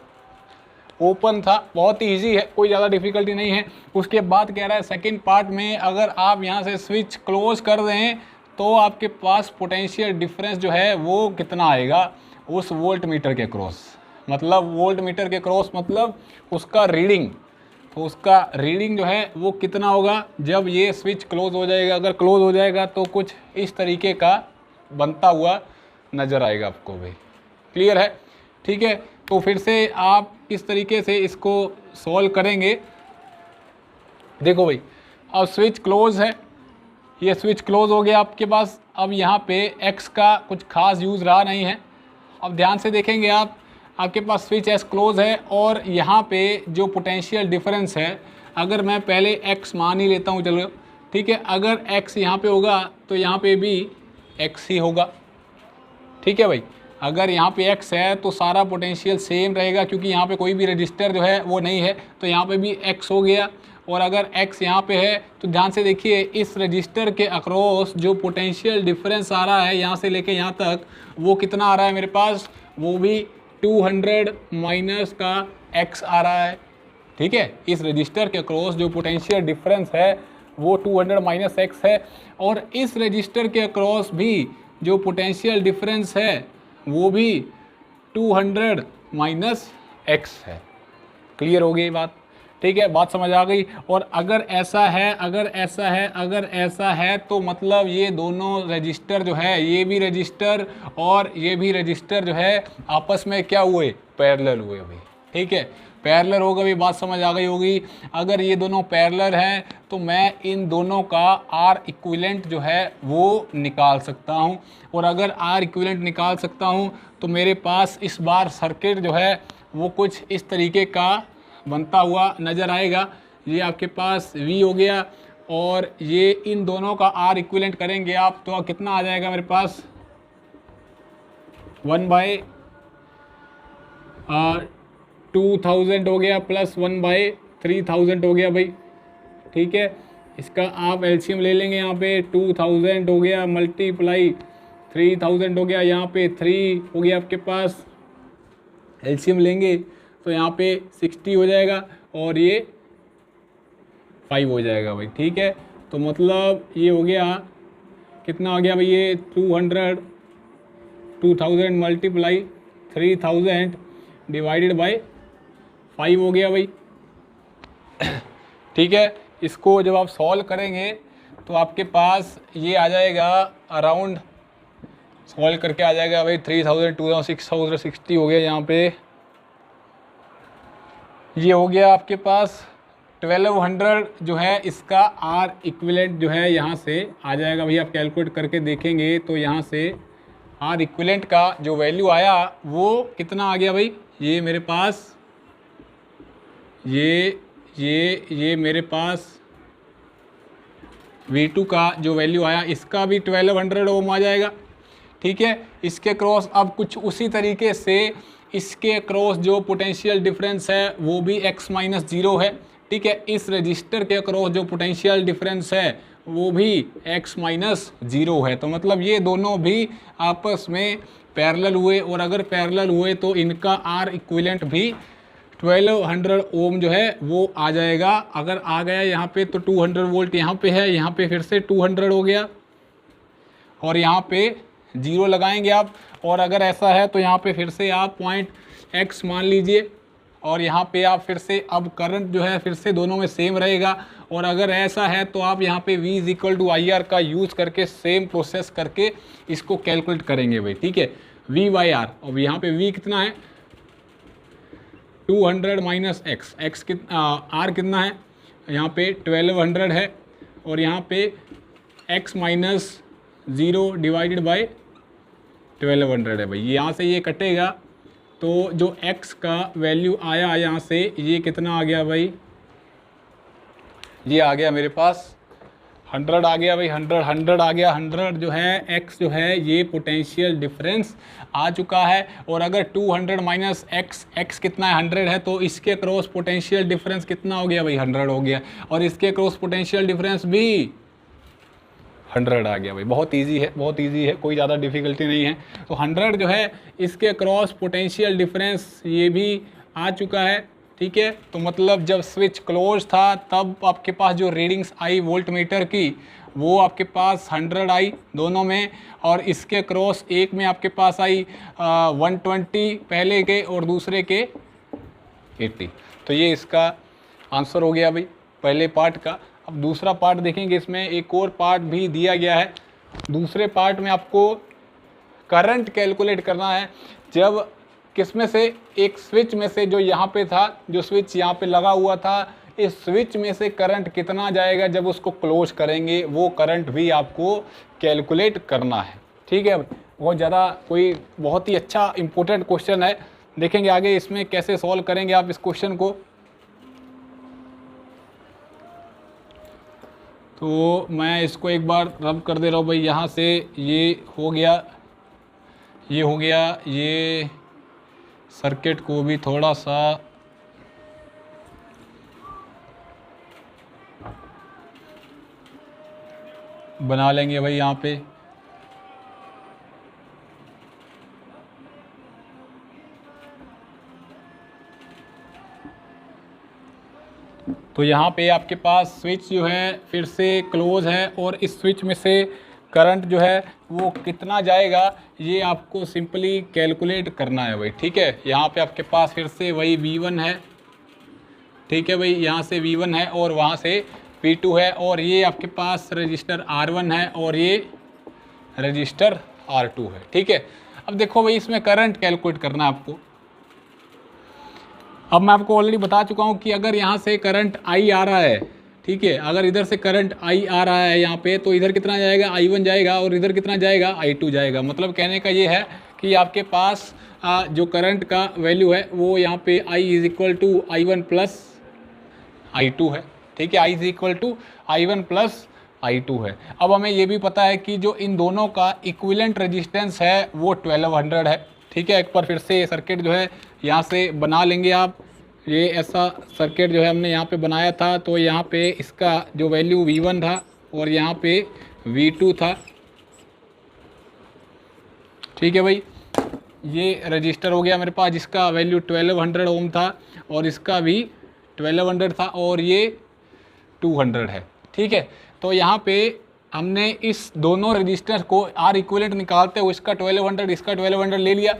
ओपन था। बहुत ही ईजी है, कोई ज़्यादा डिफिकल्टी नहीं है। उसके बाद कह रहा है सेकंड पार्ट में अगर आप यहाँ से स्विच क्लोज कर दें तो आपके पास पोटेंशियल डिफरेंस जो है वो कितना आएगा उस वोल्ट मीटर के क्रॉस, मतलब वोल्ट मीटर के क्रॉस मतलब उसका रीडिंग। तो उसका रीडिंग जो है वो कितना होगा जब ये स्विच क्लोज हो जाएगा। अगर क्लोज हो जाएगा तो कुछ इस तरीके का बनता हुआ नज़र आएगा आपको भाई। क्लियर है? ठीक है, तो फिर से आप किस तरीके से इसको सॉल्व करेंगे, देखो भाई। अब स्विच क्लोज है, ये स्विच क्लोज हो गया आपके पास। अब यहाँ पे एक्स का कुछ खास यूज़ रहा नहीं है। अब ध्यान से देखेंगे आप, आपके पास स्विच एस क्लोज है और यहाँ पे जो पोटेंशियल डिफरेंस है, अगर मैं पहले एक्स मान ही लेता हूँ, चलो ठीक है। अगर एक्स यहाँ पे होगा तो यहाँ पे भी एक्स ही होगा। ठीक है भाई, अगर यहाँ पे एक्स है तो सारा पोटेंशियल सेम रहेगा क्योंकि यहाँ पे कोई भी रजिस्टर जो है वो नहीं है, तो यहाँ पे भी एक्स हो गया। और अगर एक्स यहाँ पे है तो ध्यान से देखिए इस रजिस्टर के अक्रॉस जो पोटेंशियल डिफरेंस आ रहा है यहाँ से लेके यहाँ तक, वो कितना आ रहा है मेरे पास, वो भी 200 माइनस का एक्स आ रहा है। ठीक है, इस रजिस्टर के अक्रॉस जो पोटेंशियल डिफरेंस है वो 200 माइनस एक्स है, और इस रजिस्टर के अक्रॉस भी जो पोटेंशियल डिफरेंस है वो भी 200 माइनस एक्स है। क्लियर हो गई बात? ठीक है, बात समझ आ गई। और अगर ऐसा है, अगर ऐसा है, अगर ऐसा है तो मतलब ये दोनों रजिस्टर जो है, ये भी रजिस्टर और ये भी रजिस्टर जो है आपस में क्या हुए, पैरेलल हुए भाई। ठीक है, पैरेलल होगा भी, बात समझ आ गई होगी। अगर ये दोनों पैरेलल हैं तो मैं इन दोनों का आर इक्विवेलेंट जो है वो निकाल सकता हूँ, और अगर आर इक्विवेलेंट निकाल सकता हूँ तो मेरे पास इस बार सर्किट जो है वो कुछ इस तरीके का बनता हुआ नज़र आएगा। ये आपके पास V हो गया और ये इन दोनों का R इक्विवेलेंट करेंगे आप तो कितना आ जाएगा मेरे पास, 1/2000 हो गया प्लस 1/3000 हो गया भाई। ठीक है, इसका आप एलसीएम ले लेंगे, यहाँ पे 2000 हो गया मल्टीप्लाई 3000 हो गया, यहाँ पे 3 हो गया आपके पास, एलसीएम लेंगे तो यहाँ पे 60 हो जाएगा और ये 5 हो जाएगा भाई। ठीक है, तो मतलब ये हो गया कितना हो गया भाई, ये 2000 मल्टीप्लाई 3000 डिवाइडेड बाय 5 हो गया भाई। ठीक है, इसको जब आप सॉल्व करेंगे तो आपके पास ये आ जाएगा अराउंड, सॉल्व करके आ जाएगा भाई 3000 2000 6000 60 हो गया, यहाँ पे ये हो गया आपके पास 1200 जो है इसका आर इक्विवेलेंट जो है यहाँ से आ जाएगा भाई। आप कैलकुलेट करके देखेंगे तो यहाँ से आर इक्विवेलेंट का जो वैल्यू आया वो कितना आ गया भाई, ये मेरे पास ये मेरे पास V2 का जो वैल्यू आया इसका भी 1200 ओम आ जाएगा। ठीक है, इसके क्रॉस अब कुछ उसी तरीके से इसके क्रॉस जो पोटेंशियल डिफरेंस है वो भी x माइनस 0 है। ठीक है, इस रजिस्टर के क्रॉस जो पोटेंशियल डिफरेंस है वो भी x माइनस 0 है। तो मतलब ये दोनों भी आपस में पैरेलल हुए, और अगर पैरेलल हुए तो इनका R इक्विवेलेंट भी 1200 ओम जो है वो आ जाएगा। अगर आ गया यहाँ पे तो 200 वोल्ट यहाँ पे है, यहाँ पे फिर से 200 हो गया और यहाँ पे 0 लगाएंगे आप। और अगर ऐसा है तो यहाँ पे फिर से आप पॉइंट x मान लीजिए, और यहाँ पे आप फिर से अब करंट जो है फिर से दोनों में सेम रहेगा। और अगर ऐसा है तो आप यहाँ पे V is equal to IR का यूज़ करके सेम प्रोसेस करके इसको कैलकुलेट करेंगे भाई। ठीक है, V बाई R, और यहाँ पे V कितना है 200 माइनस एक्स, R कितना है यहाँ पे 1200 है, और यहाँ पे x माइनस 0 डिवाइडेड बाई 1200 है भाई। यहाँ से ये कटेगा तो जो x का वैल्यू आया यहाँ से ये कितना आ गया भाई, ये आ गया मेरे पास 100 आ गया भाई, 100 आ गया। 100 जो है x जो है ये पोटेंशियल डिफरेंस आ चुका है। और अगर 200 माइनस x कितना है 100 है, तो इसके क्रॉस पोटेंशियल डिफरेंस कितना हो गया भाई 100 हो गया। और इसके क्रॉस पोटेंशियल डिफरेंस भी 100 आ गया भाई। बहुत इजी है, बहुत इजी है, कोई ज़्यादा डिफिकल्टी नहीं है। तो 100 जो है इसके क्रॉस पोटेंशियल डिफरेंस ये भी आ चुका है। ठीक है, तो मतलब जब स्विच क्लोज था तब आपके पास जो रीडिंग्स आई वोल्ट मीटर की वो आपके पास 100 आई दोनों में, और इसके क्रॉस एक में आपके पास आई 120 पहले के और दूसरे के 80। तो ये इसका आंसर हो गया भाई पहले पार्ट का। अब दूसरा पार्ट देखेंगे, इसमें एक और पार्ट भी दिया गया है। दूसरे पार्ट में आपको करंट कैलकुलेट करना है। जब किस में से एक स्विच में से जो यहाँ पे था, जो स्विच यहाँ पे लगा हुआ था, इस स्विच में से करंट कितना जाएगा जब उसको क्लोज करेंगे, वो करंट भी आपको कैलकुलेट करना है। ठीक है, बहुत ज़्यादा कोई बहुत ही अच्छा इंपॉर्टेंट क्वेश्चन है। देखेंगे आगे इसमें कैसे सॉल्व करेंगे आप इस क्वेश्चन को। तो मैं इसको एक बार रब कर दे रहा हूँ भाई। यहाँ से ये हो गया, ये हो गया, ये सर्किट को भी थोड़ा सा बना लेंगे भाई यहाँ पे। तो यहाँ पे आपके पास स्विच जो है फिर से क्लोज है, और इस स्विच में से करंट जो है वो कितना जाएगा ये आपको सिंपली कैलकुलेट करना है भाई। ठीक है, यहाँ पे आपके पास फिर से वही V1 है। ठीक है भाई, यहाँ से V1 है और वहाँ से V2 है, और ये आपके पास रजिस्टर R1 है और ये रजिस्टर R2 है। ठीक है, अब देखो भाई इसमें करंट कैलकुलेट करना है आपको। अब मैं आपको ऑलरेडी बता चुका हूँ कि अगर यहाँ से करंट I आ रहा है, ठीक है, अगर इधर से करंट I आ रहा है यहाँ पे, तो इधर कितना जाएगा I1 जाएगा, और इधर कितना जाएगा I2 जाएगा। मतलब कहने का ये है कि आपके पास जो करंट का वैल्यू है वो यहाँ पे I is equal to I1 plus I2 है। ठीक है, I is equal to I1 plus I2 है। अब हमें ये भी पता है कि जो इन दोनों का इक्विवेलेंट रेजिस्टेंस है वो 1200 है। ठीक है, एक बार फिर से सर्किट जो है यहाँ से बना लेंगे आप। ये ऐसा सर्किट जो है हमने यहाँ पे बनाया था, तो यहाँ पे इसका जो वैल्यू V1 था और यहाँ पे V2 था। ठीक है भाई, ये रजिस्टर हो गया मेरे पास जिसका वैल्यू 1200 ओम था, और इसका भी 1200 था, और ये 200 है। ठीक है, तो यहाँ पे हमने इस दोनों रजिस्टर को R इक्विवेलेंट निकालते हुए इसका 1200 इसका 1200 ले लिया।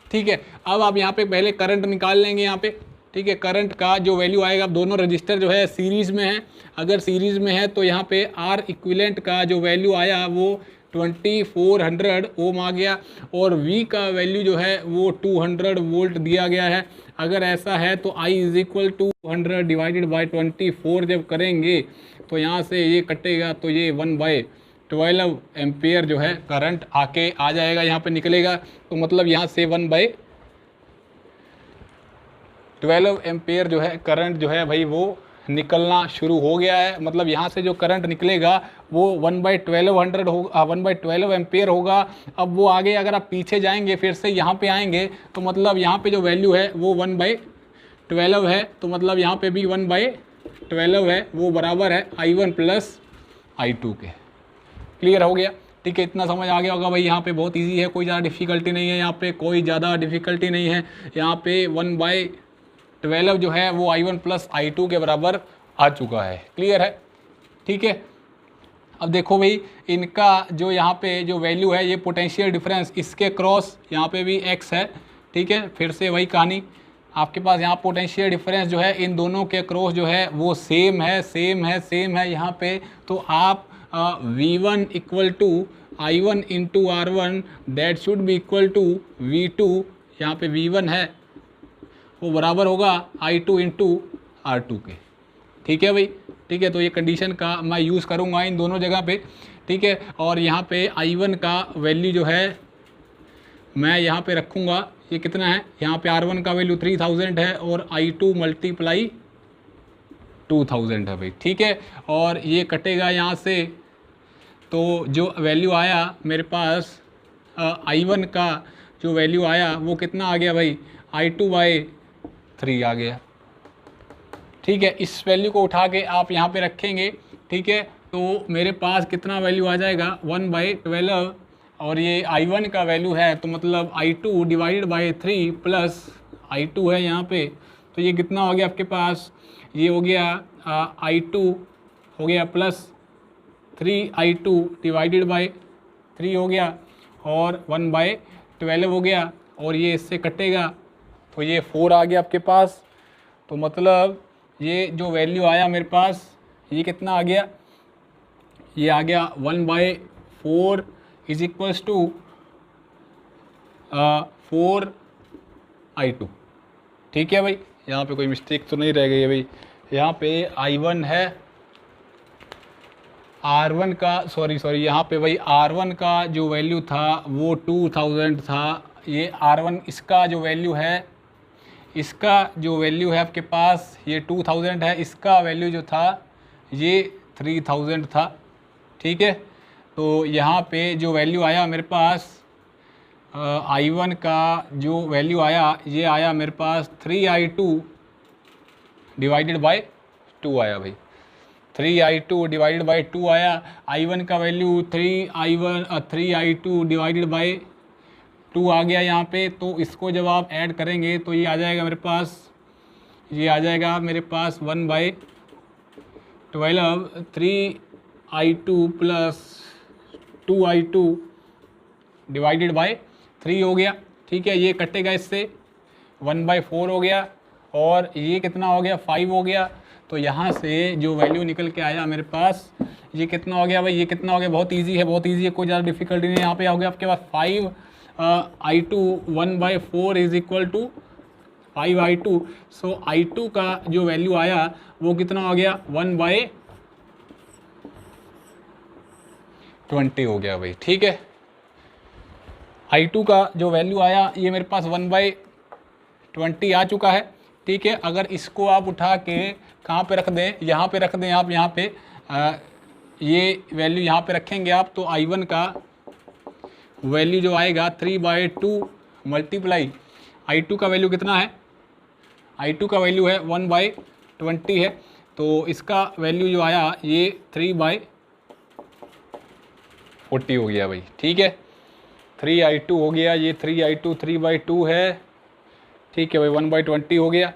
ठीक है, अब आप यहाँ पे पहले करंट निकाल लेंगे यहाँ पे। ठीक है, करंट का जो वैल्यू आएगा, अब दोनों रजिस्टर जो है सीरीज़ में है। अगर सीरीज़ में है तो यहाँ पे R इक्विवेलेंट का जो वैल्यू आया वो 2400 ओम आ गया, और V का वैल्यू जो है वो 200 वोल्ट दिया गया है। अगर ऐसा है तो I is equal to 100 divided by 24 जब करेंगे तो यहाँ से ये कटेगा, तो ये 1/12 एम्पियर जो है करंट आके आ जाएगा, यहाँ पे निकलेगा। तो मतलब यहाँ से 1/12 एम्पियर जो है करंट जो है भाई वो निकलना शुरू हो गया है। मतलब यहाँ से जो करंट निकलेगा वो 1/1200 होगा, 1/12 एम्पियर होगा। अब वो आगे अगर आप पीछे जाएंगे फिर से यहाँ पे आएंगे तो मतलब यहाँ पे जो वैल्यू है वो 1/12 है, तो मतलब यहाँ पे भी 1/12 है, वो बराबर है I1 प्लस I2 के। क्लियर हो गया? ठीक है, इतना समझ आ गया होगा भाई। यहाँ पे बहुत इजी है, कोई ज़्यादा डिफ़िकल्टी नहीं है, यहाँ पे कोई ज़्यादा डिफ़िकल्टी नहीं है। यहाँ पे 1/12 जो है वो I1 प्लस I2 के बराबर आ चुका है। क्लियर है? ठीक है, अब देखो भाई इनका जो यहाँ पे जो वैल्यू है, ये पोटेंशियल डिफरेंस, इसके क्रॉस यहाँ पे भी x है। ठीक है, फिर से वही कहानी, आपके पास यहाँ पोटेंशियल डिफरेंस जो है इन दोनों के क्रॉस जो है वो सेम है यहाँ पे। तो आप V1 equal to I1 into R1 that should be equal to V2, यहाँ पे V1 है वो बराबर होगा I2 इंटू R2 के। ठीक है भाई? ठीक है, तो ये कंडीशन का मैं यूज़ करूँगा इन दोनों जगह पे। ठीक है, और यहाँ पे I1 का वैल्यू जो है मैं यहाँ पे रखूँगा, ये कितना है, यहाँ पे R1 का वैल्यू 3000 है, और I2 मल्टीप्लाई 2000 है भाई, ठीक है। और ये कटेगा यहाँ से, तो जो वैल्यू आया मेरे पास I1 का जो वैल्यू आया वो कितना आ गया भाई, I2/3 आ गया, ठीक है। इस वैल्यू को उठा के आप यहाँ पे रखेंगे, ठीक है, तो मेरे पास कितना वैल्यू आ जाएगा 1/12, और ये I1 का वैल्यू है तो मतलब I2/3 प्लस I2 है यहाँ पे, तो ये कितना हो गया आपके पास, ये हो गया I2 हो गया प्लस 3I2/3 हो गया, और 1/12 हो गया, और ये इससे कटेगा तो ये 4 आ गया आपके पास। तो मतलब ये जो वैल्यू आया मेरे पास ये कितना आ गया, ये आ गया 1/4 इज इक्वल्स टू 4I2, ठीक है भाई। यहाँ पे कोई मिस्टेक तो नहीं रह गई है भाई, यहाँ पे I1 है, R1 का सॉरी यहाँ पे भाई R1 का जो वैल्यू था वो 2000 था, ये R1 इसका जो वैल्यू है, इसका जो वैल्यू है आपके पास ये 2000 है, इसका वैल्यू जो था ये 3000 था, ठीक है। तो यहाँ पे जो वैल्यू आया मेरे पास I1 का जो वैल्यू आया ये आया मेरे पास 3I2/2 आया भाई, 3I2/2 आया। I1 का वैल्यू 3I2/2 आ गया यहाँ पे, तो इसको जब आप ऐड करेंगे तो ये आ जाएगा मेरे पास, ये आ जाएगा मेरे पास 1/12 3I2 प्लस 2I2/3 हो गया, ठीक है। ये कटेगा इससे 1/4 हो गया, और ये कितना हो गया 5 हो गया। तो यहाँ से जो वैल्यू निकल के आया मेरे पास ये कितना हो गया भाई, ये कितना हो गया, बहुत इजी है, बहुत इजी है, कोई ज़्यादा डिफिकल्टी नहीं है। यहाँ पे हो गया आपके पास 5I2 1/4 is equal to 5I2। So I2 का जो वैल्यू आया वो कितना हो गया 1/20 हो गया भाई, ठीक है। I2 का जो वैल्यू आया ये मेरे पास 1/20 आ चुका है, ठीक है। अगर इसको आप उठा के कहाँ पे रख दें, यहाँ पे रख दें आप, यहाँ पे ये वैल्यू यहाँ पे रखेंगे आप, तो I1 का वैल्यू जो आएगा 3/2 मल्टीप्लाई I2 का वैल्यू कितना है, I2 का वैल्यू है 1/20 है, तो इसका वैल्यू जो आया ये 3/40 हो गया भाई, ठीक है। 3I2 हो गया, ये 3I2 3/2 है, ठीक है भाई, 1/20 हो गया।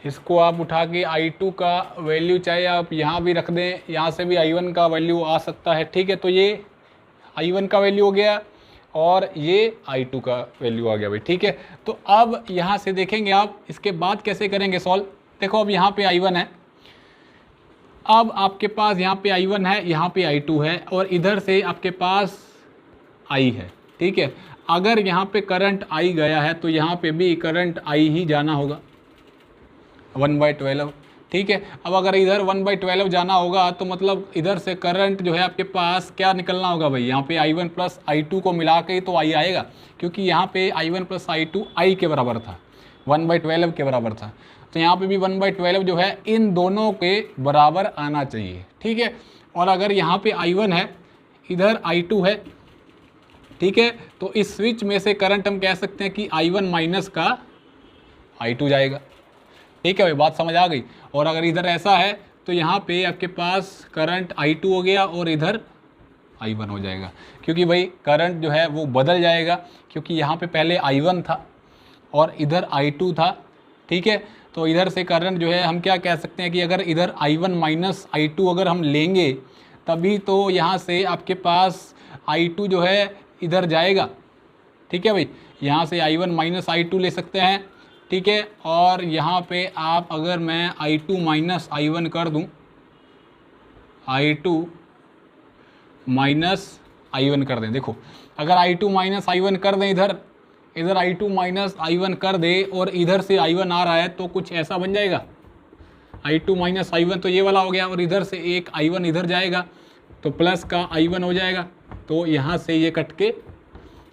इसको आप उठा के I2 का वैल्यू चाहे आप यहाँ भी रख दें, यहाँ से भी I1 का वैल्यू आ सकता है, ठीक है। तो ये I1 का वैल्यू हो गया और ये I2 का वैल्यू आ गया भाई, ठीक है। तो अब यहाँ से देखेंगे आप इसके बाद कैसे करेंगे सॉल्व। देखो अब यहाँ पे I1 है, अब आपके पास यहाँ पे I1 है, यहाँ पे I2 है, और इधर से आपके पास I है, ठीक है। अगर यहाँ पे करंट I गया है तो यहाँ पे भी करंट I ही जाना होगा 1/12, ठीक है। अब अगर इधर 1/12 जाना होगा तो मतलब इधर से करंट जो है आपके पास क्या निकलना होगा भाई, यहाँ पे I1 प्लस I2 को मिला के तो I आएगा, क्योंकि यहाँ पे I1 प्लस I2 I के बराबर था, 1/12 के बराबर था। तो यहाँ पे भी 1/12 जो है इन दोनों के बराबर आना चाहिए, ठीक है। और अगर यहाँ पे I1 है, इधर I2 है, ठीक है, तो इस स्विच में से करंट हम कह सकते हैं कि I1 माइनस का I2 जाएगा, ठीक है भाई, बात समझ आ गई। और अगर इधर ऐसा है तो यहाँ पे आपके पास करंट I2 हो गया और इधर I1 हो जाएगा, क्योंकि भाई करंट जो है वो बदल जाएगा, क्योंकि यहाँ पे पहले I1 था और इधर I2 था, ठीक है। तो इधर से करंट जो है हम क्या कह सकते हैं कि अगर इधर I1 माइनस I2 अगर हम लेंगे तभी तो यहाँ से आपके पास I2 जो है इधर जाएगा, ठीक है भाई। यहाँ से I1 माइनस I2 ले सकते हैं, ठीक है। और यहाँ पे आप अगर मैं I2 माइनस I1 कर दूँ, I2 माइनस I1 कर दें, देखो अगर I2 माइनस I1 कर दें, इधर I2 माइनस I1 कर दे और इधर से I1 आ रहा है तो कुछ ऐसा बन जाएगा, I2 माइनस I1 तो ये वाला हो गया, और इधर से एक I1 इधर जाएगा तो प्लस का I1 हो जाएगा, तो यहाँ से ये कट के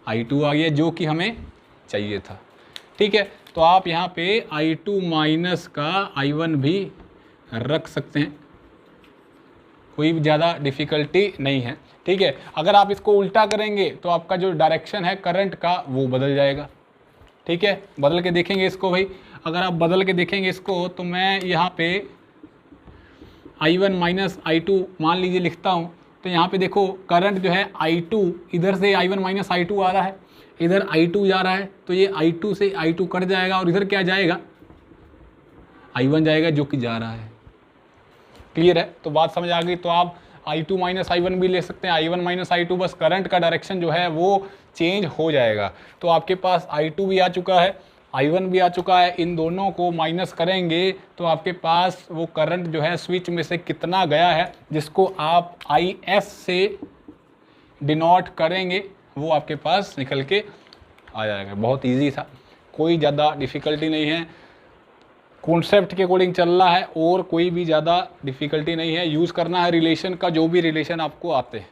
I2 आ गया जो कि हमें चाहिए था, ठीक है। तो आप यहाँ पे I2 माइनस का I1 भी रख सकते हैं, कोई भी ज़्यादा डिफ़िकल्टी नहीं है। ठीक है, अगर आप इसको उल्टा करेंगे तो आपका जो डायरेक्शन है करंट का वो बदल जाएगा। ठीक है, बदल के देखेंगे इसको भाई, अगर आप बदल के देखेंगे इसको तो मैं यहाँ पे I1 माइनस I2 मान लीजिए लिखता हूँ, तो यहाँ पे देखो करंट जो है I2 इधर से I1 माइनस I2 आ रहा है, इधर I2 जा रहा है, तो ये I2 से I2 कट जाएगा और इधर क्या जाएगा, I1 जाएगा जो कि जा रहा है। क्लियर है, तो बात समझ आ गई। तो आप I2 माइनस I1 भी ले सकते हैं, I1 माइनस I2, बस करंट का डायरेक्शन जो है वो चेंज हो जाएगा। तो आपके पास I2 भी आ चुका है, I1 भी आ चुका है, इन दोनों को माइनस करेंगे तो आपके पास वो करंट जो है स्विच में से कितना गया है, जिसको आप IS से डिनोट करेंगे, वो आपके पास निकल के आ जाएगा। बहुत ईजी था, कोई ज़्यादा डिफ़िकल्टी नहीं है, कॉन्सेप्ट के अकॉर्डिंग चल रहा है और कोई भी ज़्यादा डिफ़िकल्टी नहीं है। यूज़ करना है रिलेशन का, जो भी रिलेशन आपको आते हैं।